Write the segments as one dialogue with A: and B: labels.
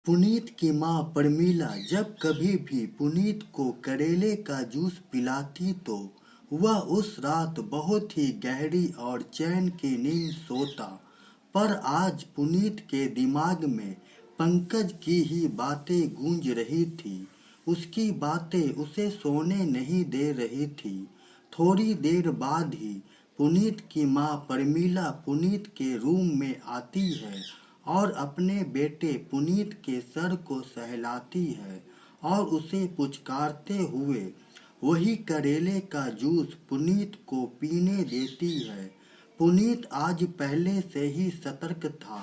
A: पुनीत की माँ प्रमीला जब कभी भी पुनीत को करेले का जूस पिलाती तो वह उस रात बहुत ही गहरी और चैन की नींद सोता। पर आज पुनीत के दिमाग में पंकज की ही बातें गूंज रही थी। उसकी बातें उसे सोने नहीं दे रही थी। थोड़ी देर बाद ही पुनीत की माँ प्रमीला पुनीत के रूम में आती है और अपने बेटे पुनीत के सर को सहलाती है और उसे पुचकारते हुए वही करेले का जूस पुनीत को पीने देती है। पुनीत आज पहले से ही सतर्क था।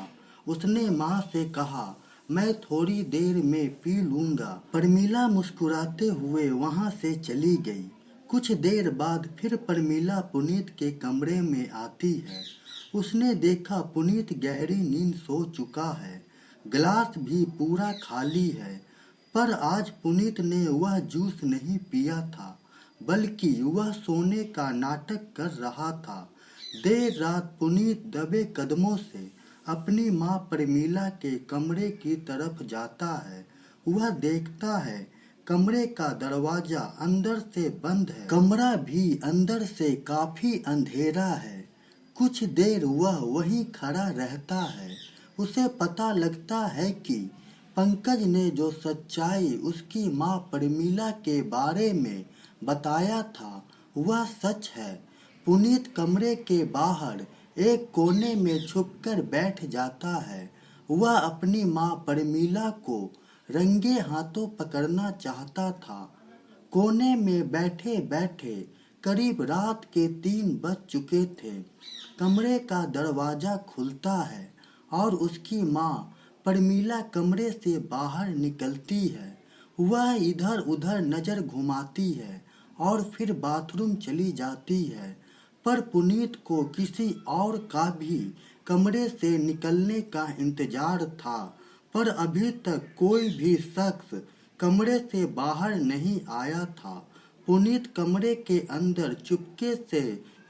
A: उसने माँ से कहा, मैं थोड़ी देर में पी लूंगा। प्रमीला मुस्कुराते हुए वहां से चली गई। कुछ देर बाद फिर प्रमीला पुनीत के कमरे में आती है। उसने देखा पुनीत गहरी नींद सो चुका है। गिलास भी पूरा खाली है। पर आज पुनीत ने वह जूस नहीं पिया था, बल्कि वह सोने का नाटक कर रहा था। देर रात पुनीत दबे कदमों से अपनी माँ प्रमीला के कमरे की तरफ जाता है। वह देखता है कमरे का दरवाजा अंदर से बंद है। कमरा भी अंदर से काफी अंधेरा है। कुछ देर वह वहीं खड़ा रहता है। उसे पता लगता है कि पंकज ने जो सच्चाई उसकी माँ प्रमीला के बारे में बताया था वह सच है। पुनीत कमरे के बाहर एक कोने में छुपकर बैठ जाता है। वह अपनी माँ प्रमीला को रंगे हाथों पकड़ना चाहता था। कोने में बैठे बैठे करीब रात के 3 बज चुके थे। कमरे का दरवाजा खुलता है और उसकी माँ प्रमीला कमरे से बाहर निकलती है। वह इधर उधर नजर घुमाती है और फिर बाथरूम चली जाती है। पर पुनीत को किसी और का भी कमरे से निकलने का इंतजार था। पर अभी तक कोई भी शख्स कमरे से बाहर नहीं आया था। पुनीत कमरे के अंदर चुपके से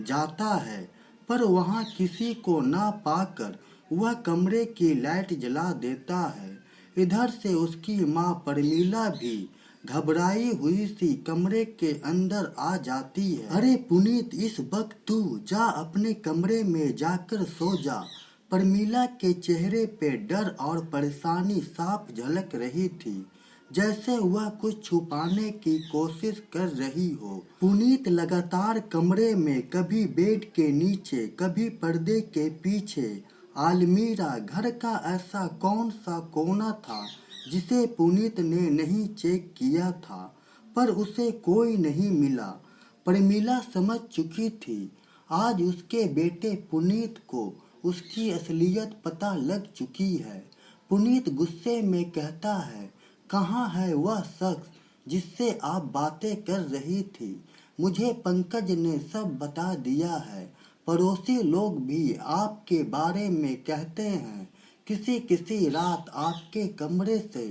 A: जाता है, पर वहां किसी को ना पाकर वह कमरे की लाइट जला देता है। इधर से उसकी माँ प्रमीला भी घबराई हुई सी कमरे के अंदर आ जाती है। अरे पुनीत, इस वक्त तू जा अपने कमरे में जाकर सो जा। प्रमीला के चेहरे पे डर और परेशानी साफ झलक रही थी, जैसे वह कुछ छुपाने की कोशिश कर रही हो। पुनीत लगातार कमरे में कभी बेड के नीचे, कभी पर्दे के पीछे, अलमीरा, घर का ऐसा कौन सा कोना था जिसे पुनीत ने नहीं चेक किया था, पर उसे कोई नहीं मिला। प्रमीला समझ चुकी थी आज उसके बेटे पुनीत को उसकी असलियत पता लग चुकी है। पुनीत गुस्से में कहता है, कहाँ है वह शख्स जिससे आप बातें कर रही थी? मुझे पंकज ने सब बता दिया है। पड़ोसी लोग भी आपके बारे में कहते हैं। किसी किसी रात आपके कमरे से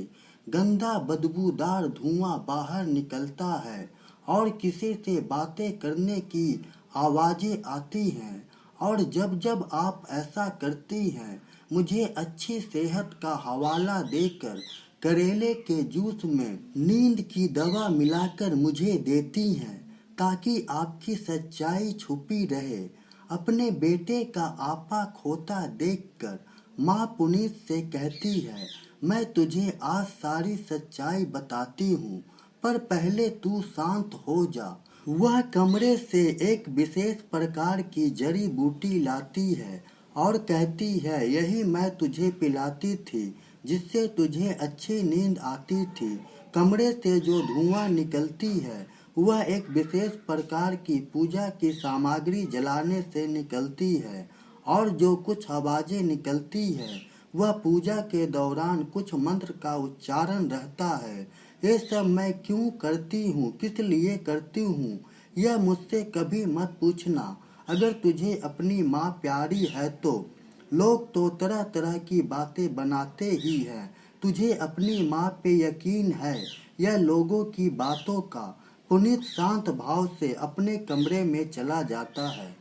A: गंदा बदबूदार धुआं बाहर निकलता है और किसी से बातें करने की आवाजें आती हैं। और जब जब आप ऐसा करती हैं, मुझे अच्छी सेहत का हवाला देकर करेले के जूस में नींद की दवा मिलाकर मुझे देती हैं, ताकि आपकी सच्चाई छुपी रहे। अपने बेटे का आपा खोता देखकर माँ पुनीत से कहती है, मैं तुझे आज सारी सच्चाई बताती हूँ, पर पहले तू शांत हो जा। वह कमरे से एक विशेष प्रकार की जड़ी बूटी लाती है और कहती है, यही मैं तुझे पिलाती थी जिससे तुझे अच्छी नींद आती थी। कमरे से जो धुआं निकलती है वह एक विशेष प्रकार की पूजा की सामग्री जलाने से निकलती है, और जो कुछ आवाजें निकलती है वह पूजा के दौरान कुछ मंत्र का उच्चारण रहता है। ये सब मैं क्यों करती हूँ, किस लिए करती हूँ, यह मुझसे कभी मत पूछना। अगर तुझे अपनी माँ प्यारी है तो लोग तो तरह तरह की बातें बनाते ही हैं। तुझे अपनी माँ पे यकीन है या लोगों की बातों का? पुनीत शांत भाव से अपने कमरे में चला जाता है।